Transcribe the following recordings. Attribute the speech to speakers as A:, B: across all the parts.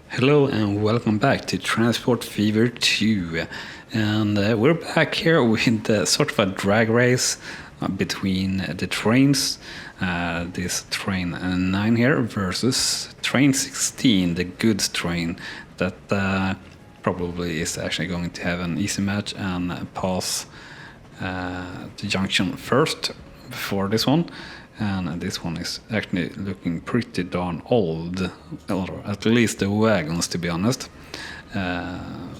A: Hello and welcome back to Transport Fever 2, and we're back here with sort of a drag race between the trains, this train 9 here versus train 16, the goods train that probably is actually going to have an easy match and pass the junction first before this one. And this one is actually looking pretty darn old, or at least the wagons, to be honest.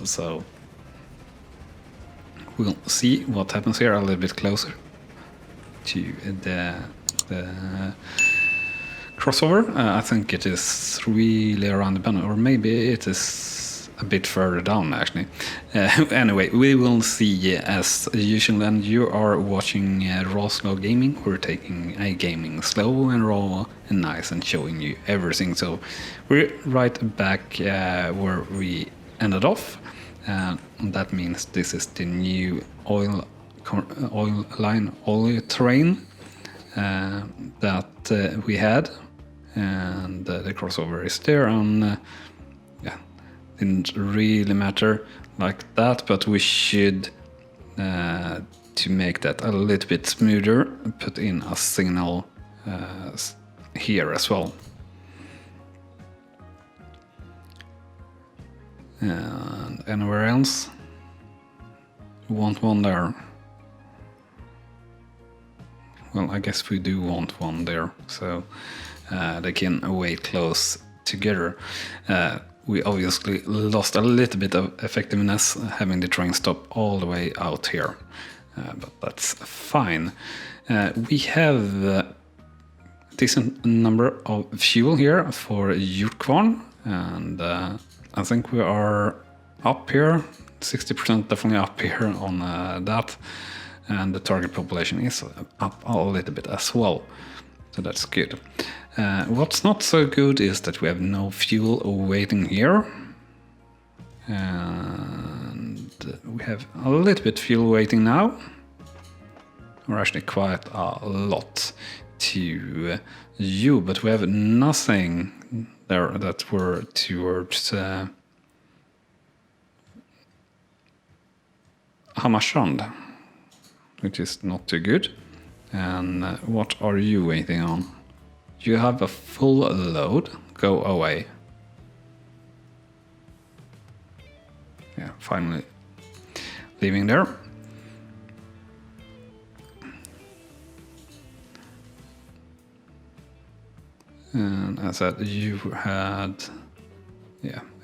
A: So we'll see what happens here a little bit closer to the crossover. I think it is really around the bend, or maybe it is a bit further down actually. Anyway, we will see as usual, and you are watching RawSlowGaming. We're taking a gaming slow and raw and nice and showing you everything. So we're right back where we ended off. That means this is the new oil train that we had, and the crossover is there on. Didn't really matter like that, but we should, to make that a little bit smoother, put in a signal here as well. And anywhere else? We want one there. Well, I guess we do want one there, so they can wait close together. We obviously lost a little bit of effectiveness having the train stop all the way out here, but that's fine. We have a decent number of fuel here for Drylands, and I think we are up here, 60% definitely up here on that, and the target population is up a little bit as well, so that's good. What's not so good is that we have no fuel waiting here, and we have a little bit fuel waiting now, or actually quite a lot to you, but we have nothing there that we're towards Hammarstrand, which is not too good. And what are you waiting on? You have a full load, go away. Yeah, finally leaving there. And as I said, you had,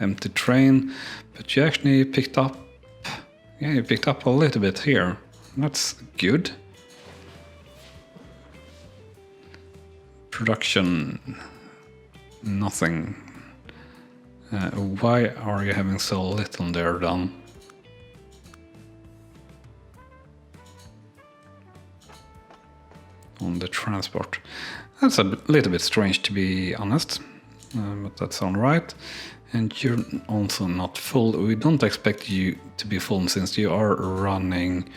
A: empty train, but you actually picked up, you picked up a little bit here. That's good. Production, nothing. Why are you having so little there done? On the transport. That's a little bit strange, to be honest, but that's alright. And you're also not full. We don't expect you to be full since you are running,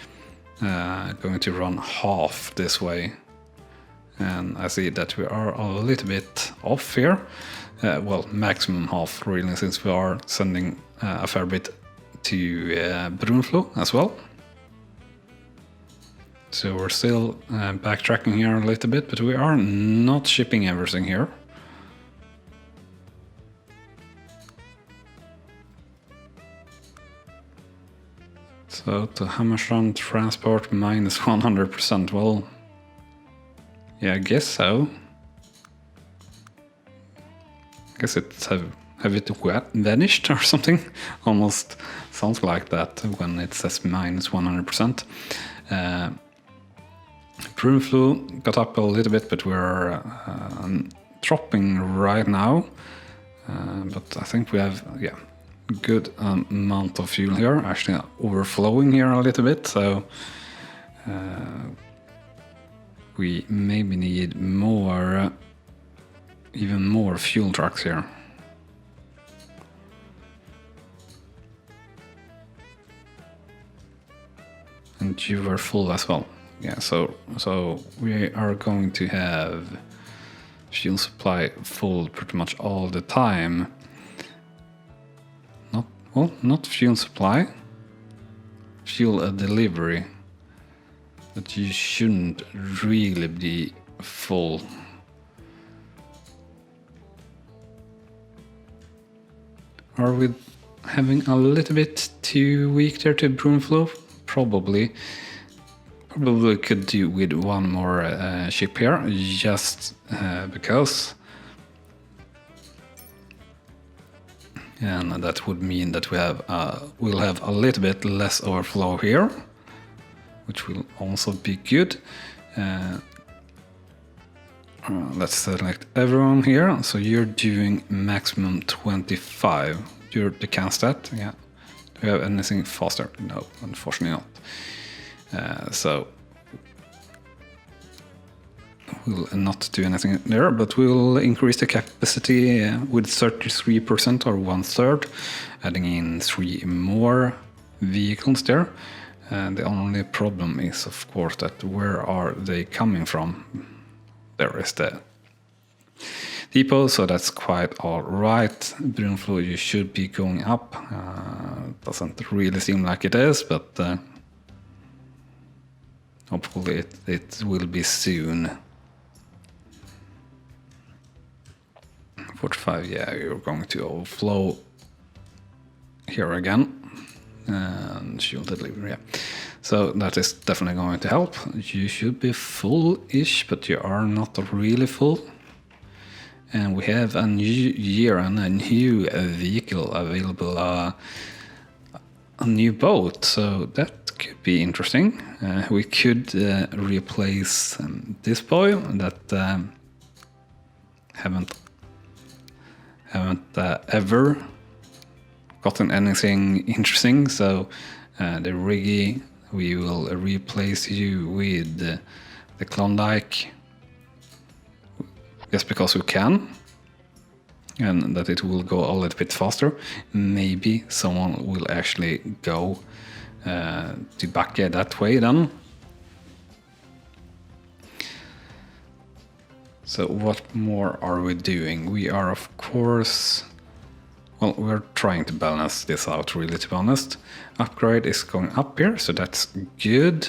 A: going to run half this way. And I see that we are a little bit off here. Well, maximum half really, since we are sending a fair bit to Brunflo as well. So we're still backtracking here a little bit, but we are not shipping everything here. So to Hammarstrand transport minus 100%, well, yeah, I guess so. I guess it's have it vanished or something. Almost sounds like that when it says minus 100%. Brunflo got up a little bit, but we're dropping right now. But I think we have, good amount of fuel here, actually overflowing here a little bit. So we maybe need more, even more fuel trucks here. And you were full as well. Yeah, so we are going to have fuel supply full pretty much all the time. well, not fuel supply, fuel delivery, but you shouldn't really be full. Are we having a little bit too weak there to broom flow? Probably. Probably could do with one more ship here, just because. And that would mean that we'll have a little bit less overflow here, which will also be good. Let's select everyone here. So you're doing maximum 25. You're the can stat, yeah. Do you have anything faster? No, unfortunately not. So we'll not do anything there, but we'll increase the capacity with 33% or 1/3, adding in 3 more vehicles there. And the only problem is, of course, that where are they coming from? There is the depot, so that's quite all right. Broom flow, you should be going up. Doesn't really seem like it is, but hopefully it will be soon. 45, yeah, you're going to overflow here again. And fuel delivery, yeah. So that is definitely going to help. You should be full-ish, but you are not really full. And we have a new year and a new vehicle available, a new boat. So that could be interesting. We could replace this boy that haven't ever gotten anything interesting. So the Riggy, we will replace you with the Klondike, just because we can, and that it will go a little bit faster. Maybe someone will actually go to Backe that way then. So what more are we doing? We are, of course, well, we're trying to balance this out, really, to be honest. Upgrade is going up here, so that's good.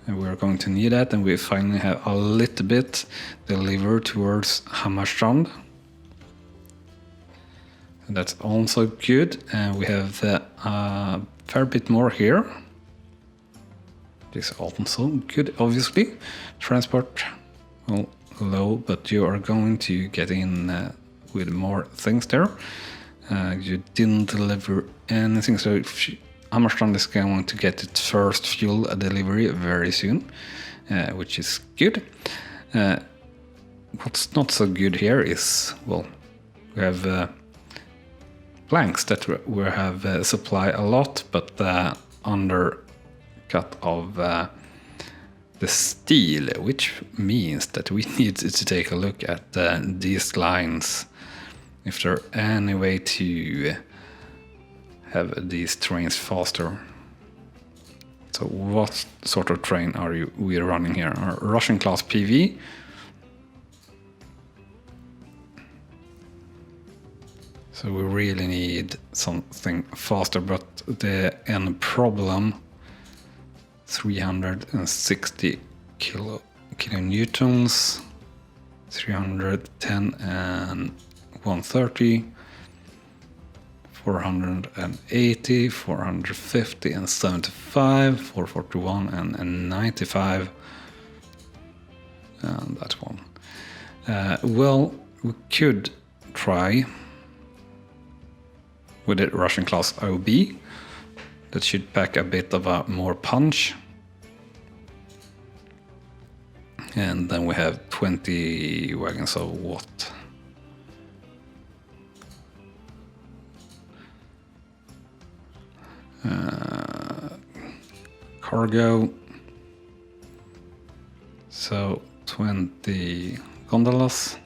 A: And we're going to need that, and we finally have a little bit delivered towards Hammarstrand. And that's also good. And we have a fair bit more here. This is also good, obviously. Transport, well, low, but you are going to get in with more things there. You didn't deliver anything, so Hammarstrand is going to get its first fuel delivery very soon, which is good. What's not so good here is, well, we have planks that we have supply a lot, but undercut of the steel, which means that we need to take a look at these lines, if there any way to have these trains faster. So what sort of train are we running here? Our Russian class PV. So we really need something faster, but the end problem, 360 kilonewtons, 310 and 130, 480, 450 and 75, 441 and 95, and that one. Well, we could try with the Russian class OB. That should pack a bit of a more punch. And then we have 20 wagons of what? Cargo. So 20 gondolas.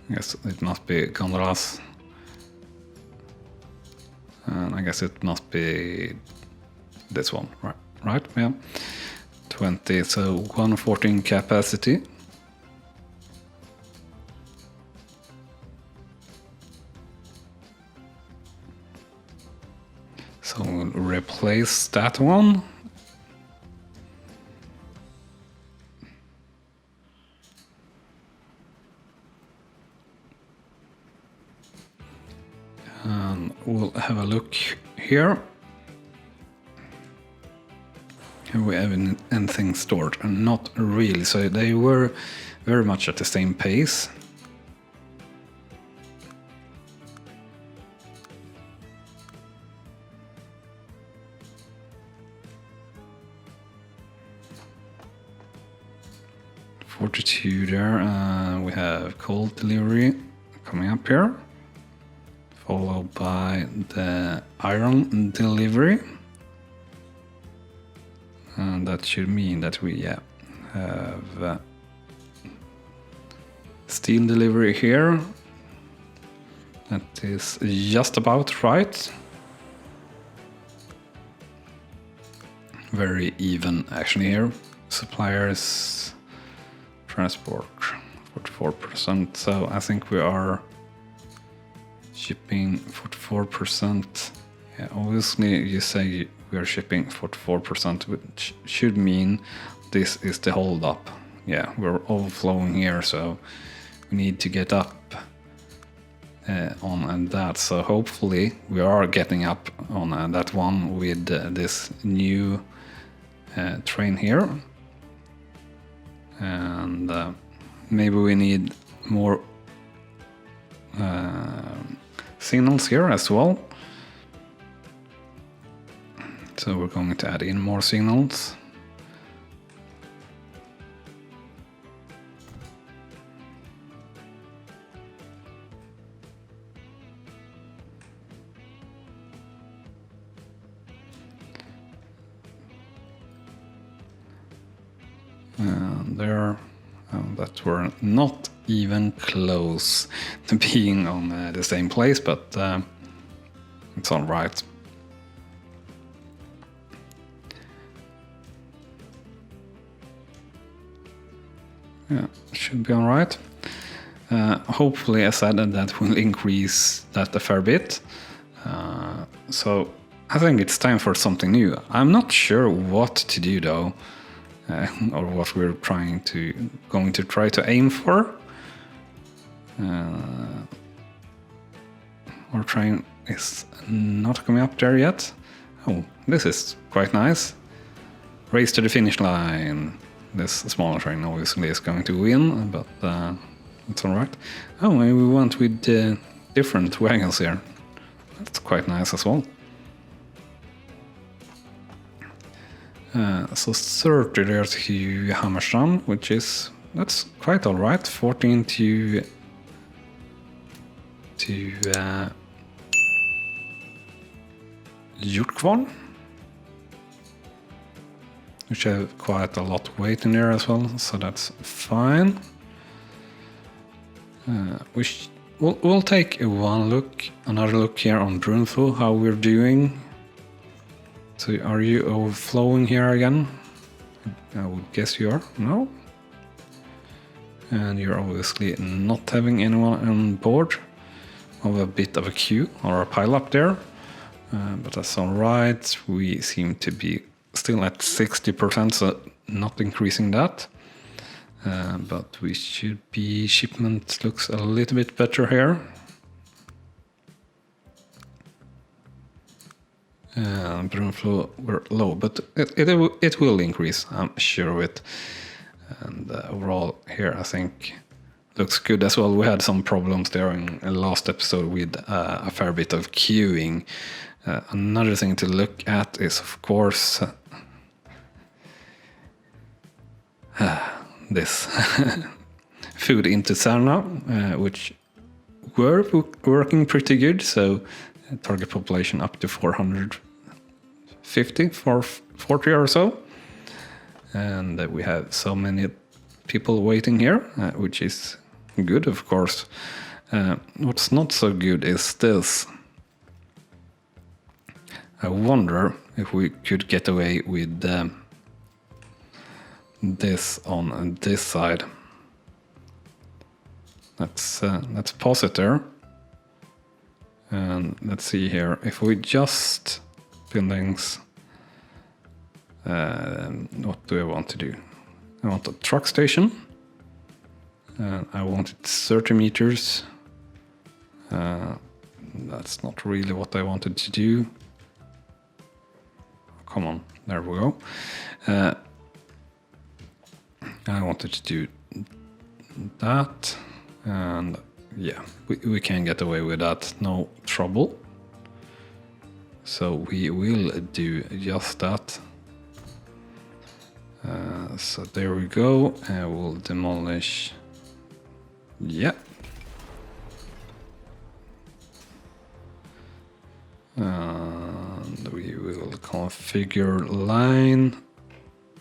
A: Yes, it must be gondolas. And I guess it must be this one, right? Yeah. 20, so 114 capacity. So we'll replace that one. And we'll have a look here. Have we have anything stored? Not really, so they were very much at the same pace. $42 there. We have cold delivery coming up here, followed by the iron delivery. And that should mean that we have steel delivery here. That is just about right. Very even actually here. Suppliers, transport 44%. So I think we are shipping 44%. Yeah, obviously you say we are shipping 44%, which should mean this is the hold up. Yeah, we're overflowing here, so we need to get up on that. So hopefully we are getting up on that one with this new train here. And maybe we need more signals here as well. So we're going to add in more signals. And there, that we're not even close to being on the same place, but it's all right. Yeah, should be all right. Hopefully, as I said, that will increase that a fair bit. So I think it's time for something new. I'm not sure what to do though, or what we're going to try to aim for. Our train is not coming up there yet. Oh, this is quite nice. Race to the finish line. This smaller train obviously is going to win, but it's alright. Oh, maybe we went with different wagons here. That's quite nice as well. So 30 there to Hammarstrand, that's quite alright. 14 to Djurgården, which have quite a lot of weight in there as well, so that's fine. We'll take another look here on Brunflo, how we're doing. So are you overflowing here again? I would guess you are. No? And you're obviously not having anyone on board. Of a bit of a queue or a pile up there. But that's alright. We seem to be still at 60%, so not increasing that. But we should be, shipment looks a little bit better here. Brunflo were low, but it will increase, I'm sure of it. And overall here I think looks good as well. We had some problems there in the last episode with a fair bit of queuing. Another thing to look at is of course this food into Sarna, which were working pretty good. So target population up to 450 for 40 or so, and we have so many people waiting here, which is good, of course. What's not so good is this. I wonder if we could get away with this on this side. Let's pause it there. And let's see here, if we just buildings. What do I want to do? I want a truck station. I want it 30 meters. That's not really what I wanted to do. Come on, there we go. I wanted to do that, and yeah, we can get away with that, no trouble. So we will do just that. So there we go. We'll demolish. Yeah. And we will configure line,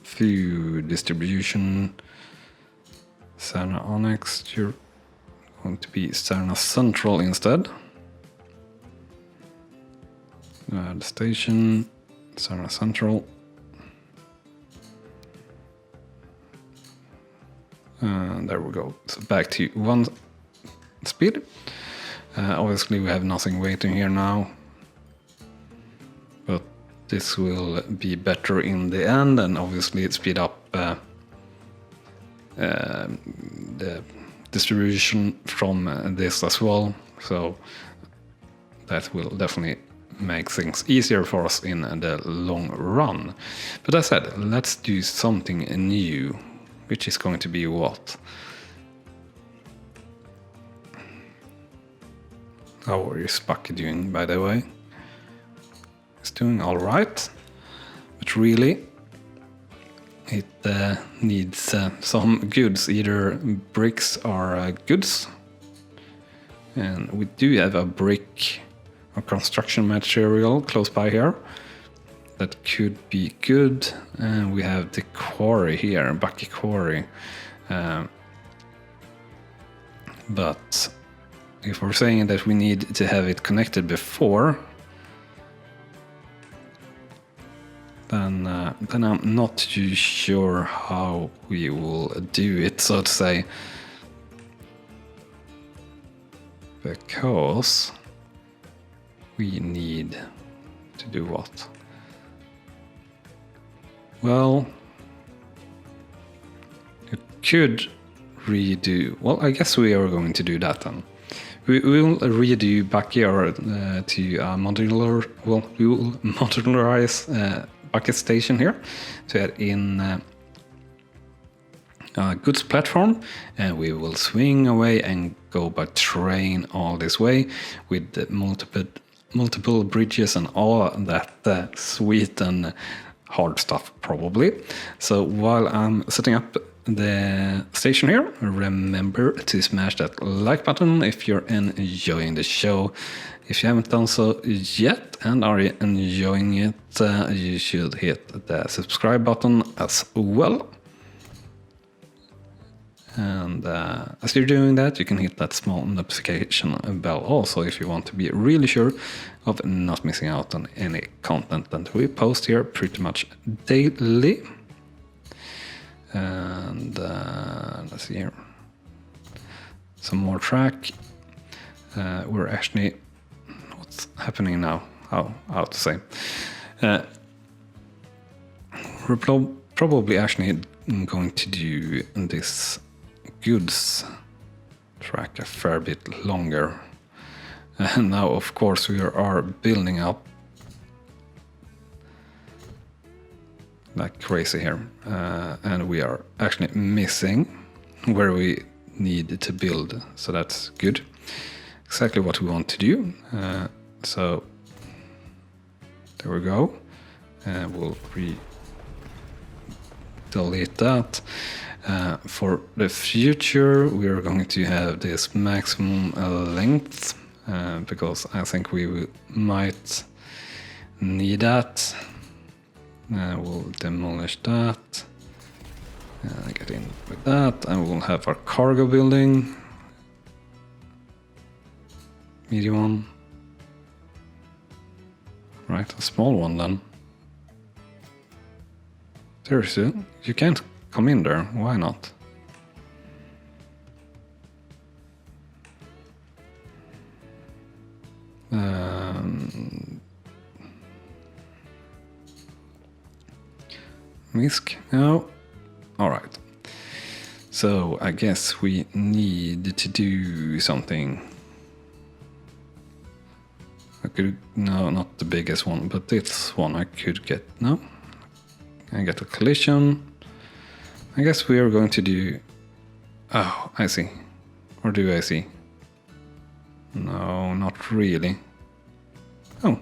A: view distribution, Cerna Onyx. You're going to be Cerna Central instead. The station, Cerna Central. And there we go. So back to 1 speed. Obviously we have nothing waiting here now. But this will be better in the end, and obviously speed up the distribution from this as well. So that will definitely make things easier for us in the long run. But as I said, let's do something new, which is going to be what? How are you Spucky doing, by the way? It's doing all right, but really it needs some goods, either bricks or goods. And we do have a brick or construction material close by here that could be good. And we have the quarry here, Bucky Quarry. But if we're saying that we need to have it connected before, then I'm not too sure how we will do it, so to say. Because we need to do what? Well, you could redo. Well, I guess we are going to do that then. We will redo backyard to modular. Well, we will modularize bucket station here to add in a goods platform, and we will swing away and go by train all this way with the multiple bridges and all that sweet and hard stuff probably. So while I'm setting up the station here, remember to smash that like button if you're enjoying the show. If you haven't done so yet and are enjoying it, you should hit the subscribe button as well. And as you're doing that, you can hit that small notification bell also if you want to be really sure of not missing out on any content that we post here pretty much daily. And let's see here. Some more track. We're actually... What's happening now? How to say? We're probably actually going to do this goods track a fair bit longer. And now, of course, we are building up like crazy here, and we are actually missing where we need to build, so that's good. Exactly what we want to do. So there we go, and we'll delete that. For the future, we are going to have this maximum length, because I think we might need that. We'll demolish that, get in with that, and we'll have our cargo building. Medium one. Right, a small one then. Seriously, you can't come in there, why not? Misk? No. Alright. So I guess we need to do something. I could, no, not the biggest one, but this one I could get. No. I get a collision. I guess we are going to do... Oh, I see. Or do I see? No, not really. Oh.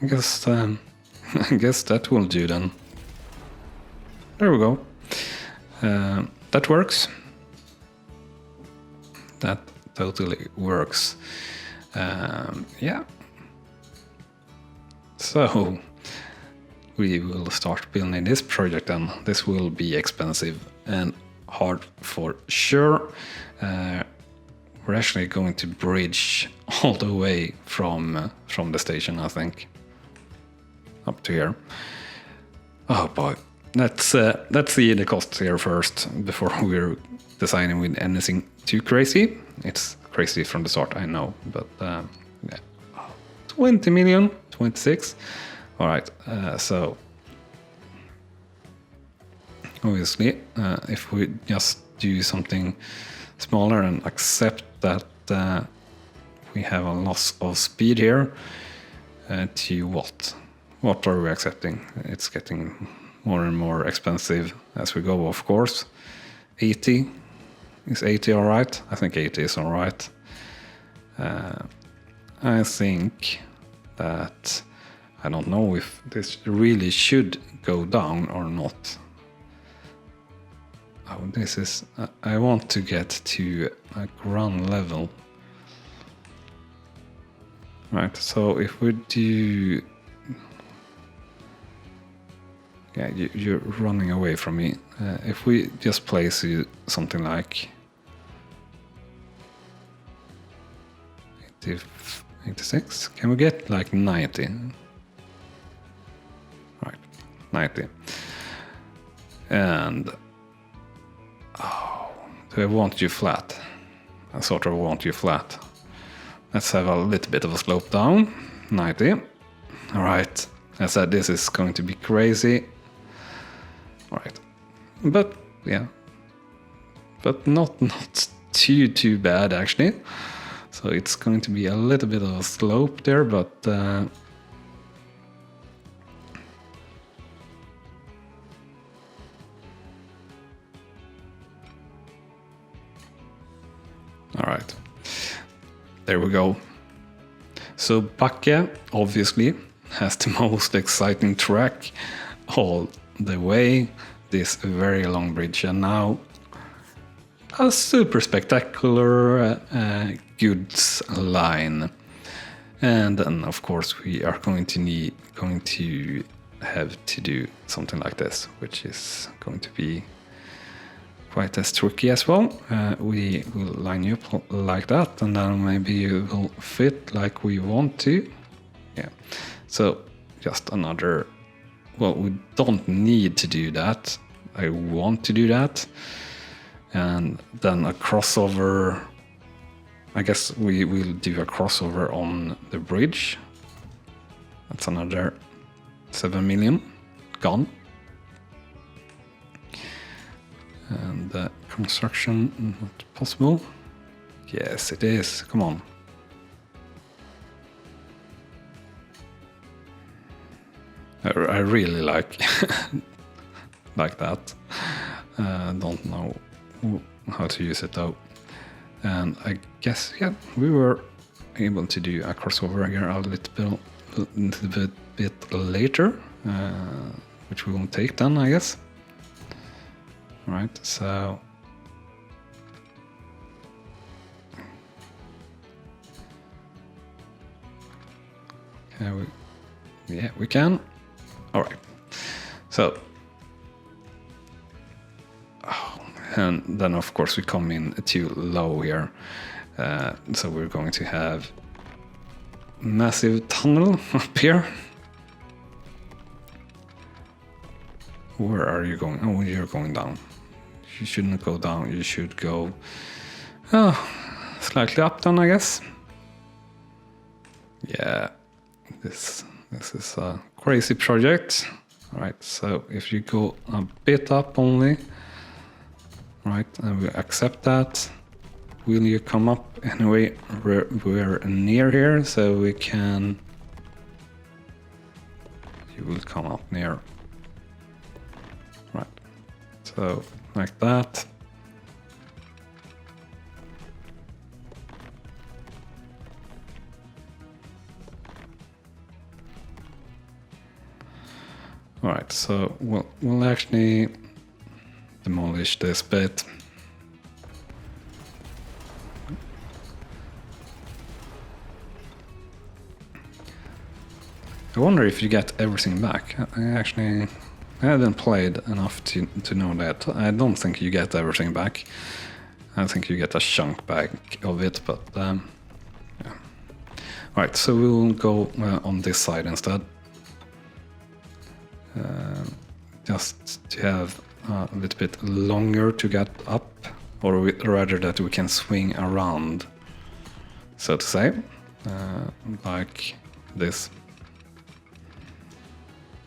A: I guess I guess that will do then. There we go. That works. That totally works. Yeah. So we will start building this project then. This will be expensive and hard for sure. We're actually going to bridge all the way from the station, I think, up to here. Oh boy, let's see the costs here first before we're designing with anything too crazy. It's crazy from the start, I know, but yeah. 20 million, 26. All right, so obviously, if we just do something smaller and accept that we have a loss of speed here, to what? What are we accepting? It's getting more and more expensive as we go, of course. 80? Is 80 all right? I think 80 is all right. I think that I don't know if this really should go down or not. Oh, this is... I want to get to a ground level. Right, so if we do... Yeah, you're running away from me. If we just place you something like 86, can we get like 90? Right, 90. And oh, do I want you flat? I sort of want you flat. Let's have a little bit of a slope down. 90. All right. I said this is going to be crazy. All right. But yeah. But not too bad actually. So it's going to be a little bit of a slope there, but all right. There we go. So Backe obviously has the most exciting track all the way, this very long bridge, and now a super spectacular goods line. And then of course we are going to have to do something like this, which is going to be quite as tricky as well. We will line you up like that, and then maybe you will fit like we want to. Yeah. So just another... Well, we don't need to do that. I want to do that. And then a crossover... I guess we will do a crossover on the bridge. That's another 7 million gone. And the construction, not possible. Yes, it is. Come on. I really like like that. Don't know how to use it though. And I guess, yeah, we were able to do a crossover here a little bit later, which we won't take then, I guess. All right, so we can. All right, so and then of course we come in too low here, so we're going to have massive tunnel up here. Where are you going? Oh, you're going down. You shouldn't go down. You should go slightly up then, I guess. Yeah, this is a crazy project. Right, so if you go a bit up only, right, and we accept that, will you come up anyway? We're near here, so we can... You will come up near. Right, so like that. Alright, so we'll actually demolish this bit. I wonder if you get everything back. I haven't played enough to know that. I don't think you get everything back. I think you get a chunk back of it, but yeah. Alright, so we'll go on this side instead. Just to have a little bit longer to get up, or rather that we can swing around, so to say, like this.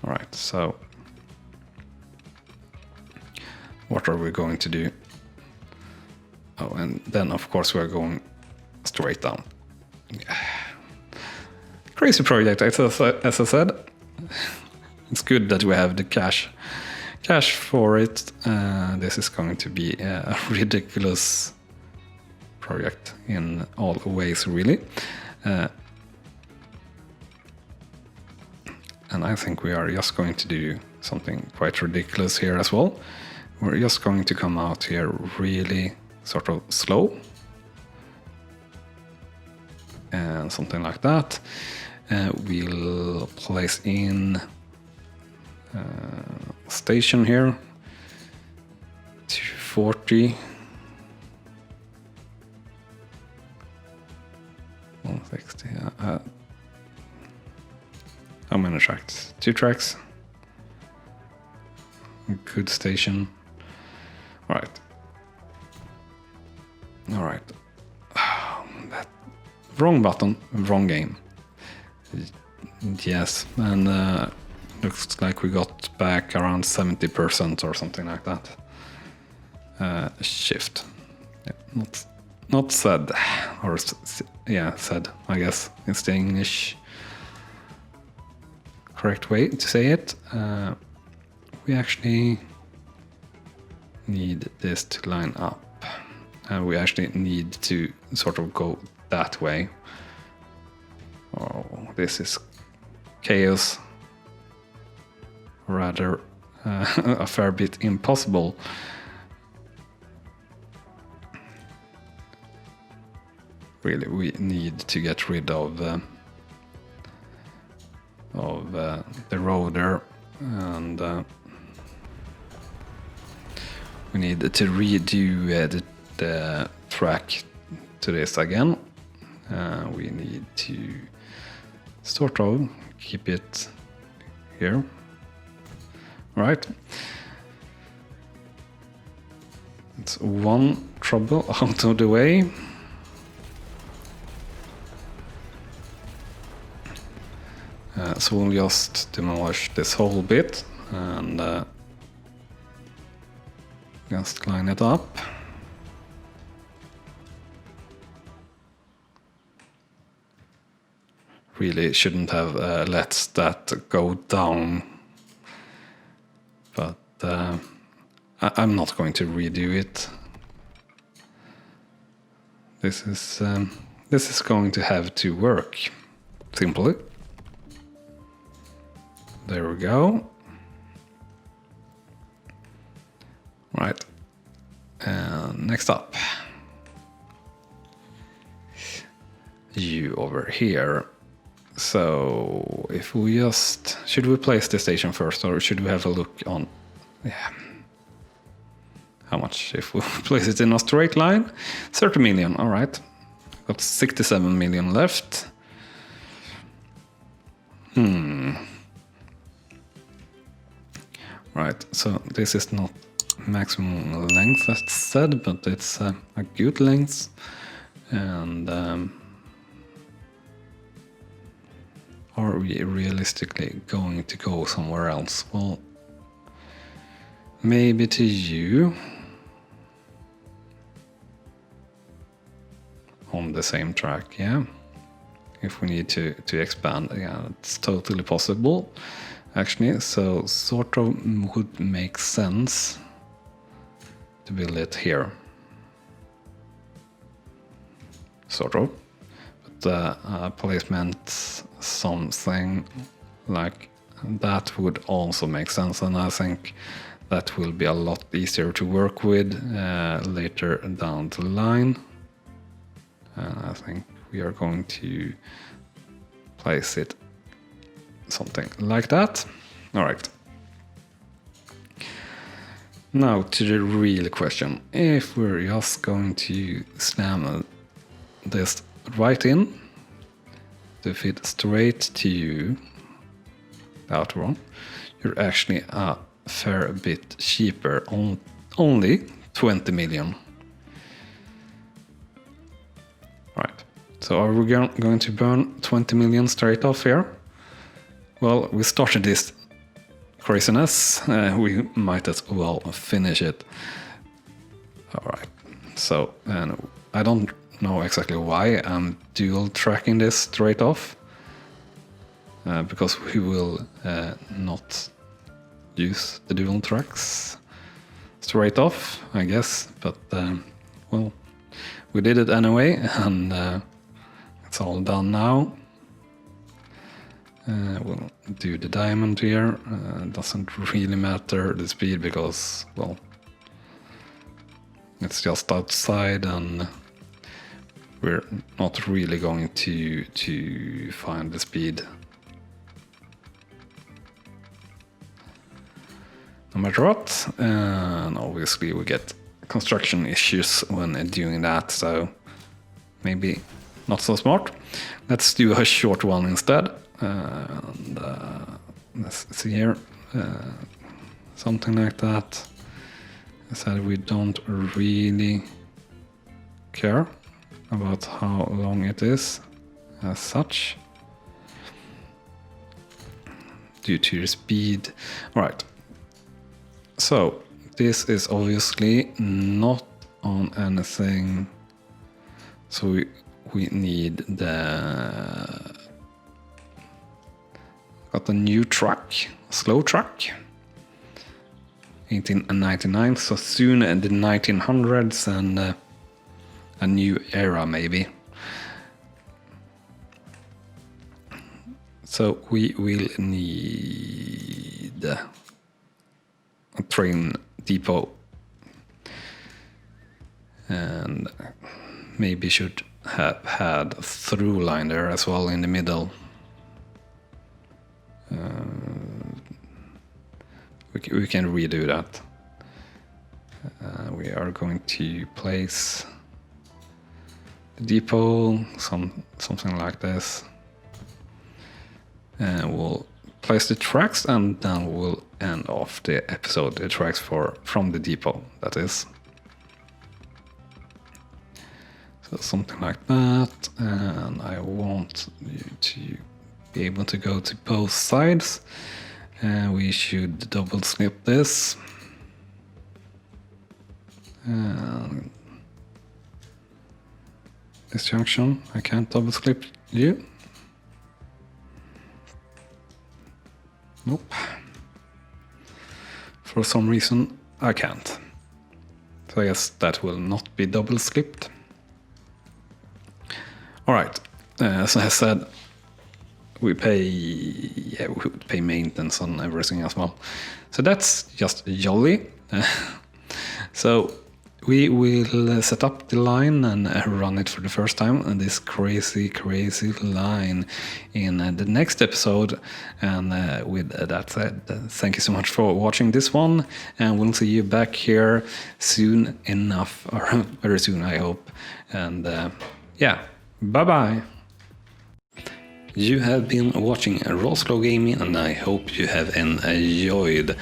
A: Alright, so what are we going to do? Oh, and then of course we're going straight down. Crazy project, as I said. It's good that we have the cash for it. This is going to be a ridiculous project in all ways, really. And I think we are just going to do something quite ridiculous here as well. We're just going to come out here really sort of slow. And something like that. We'll place in station here, 240, 160. How many tracks? 2 tracks. Good station. Right. All right. That wrong button, wrong game. Yes, and looks like we got back around 70% or something like that. Shift. Yeah, not said, or yeah, said, I guess, it's the English correct way to say it. We actually need this to line up. We actually need to sort of go that way. Oh, this is chaos. Rather a fair bit impossible. Really, we need to get rid of the roader, and we need to redo the track to this again. We need to sort of keep it here. Right. It's one trouble out of the way. So we'll just demolish this whole bit and just line it up. Really shouldn't have let that go down. But I'm not going to redo it. This is going to have to work, simply. There we go. Right. And next up, you over here. So if we just, should we place the station first, or should we have a look on, yeah, how much if we place it in a straight line? 30 million, all right. Got 67 million left. Right, so this is not maximum length as said, but it's a good length. And are we realistically going to go somewhere else? Well, maybe to you on the same track, yeah. If we need to expand, yeah, it's totally possible, actually. So sort of would make sense to build it here. Sort of. But placement something like that would also make sense, and I think that will be a lot easier to work with later down the line. And I think we are going to place it something like that. All right. Now to the real question. If we're just going to slam this right in to fit straight to you, the outer one, you're actually a fair bit cheaper, only 20 million. Right, so are we going to burn 20 million straight off here? Well, we started this craziness, we might as well finish it. Alright, so, and I don't know exactly why I'm dual tracking this straight off, because we will not use the dual tracks straight off, I guess, but well, we did it anyway, and it's all done now. We'll do the diamond here. Doesn't really matter the speed because, well, it's just outside and we're not really going to find the speed no matter what. And obviously we get construction issues when doing that, so maybe not so smart. Let's do a short one instead. And let's see here, something like that. I said we don't really care about how long it is as such due to the speed. All right, so this is obviously not on anything, so we need the got a new truck, slow truck, 1899, so soon in the 1900s and a new era maybe. So we will need a train depot, and maybe should have had a through line there as well in the middle. We can redo that. We are going to place the depot, something like this. And we'll place the tracks, and then we'll end off the episode, the tracks from the depot, that is. So something like that, and I want you to be able to go to both sides. And we should double slip this. And this junction, I can't double slip you. Nope. For some reason, I can't. So I guess that will not be double slipped. Alright, as I said, we pay maintenance on everything as well. So that's just jolly. So we will set up the line and run it for the first time, and this crazy line in the next episode. And with that said, thank you so much for watching this one, and we'll see you back here soon enough, or very soon I hope. And yeah, bye bye. You have been watching RawSlowGaming, and I hope you have enjoyed.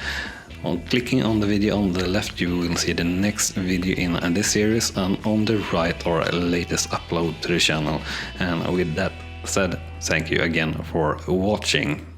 A: On clicking on the video on the left, you will see the next video in this series, and on the right our latest upload to the channel. And with that said, thank you again for watching.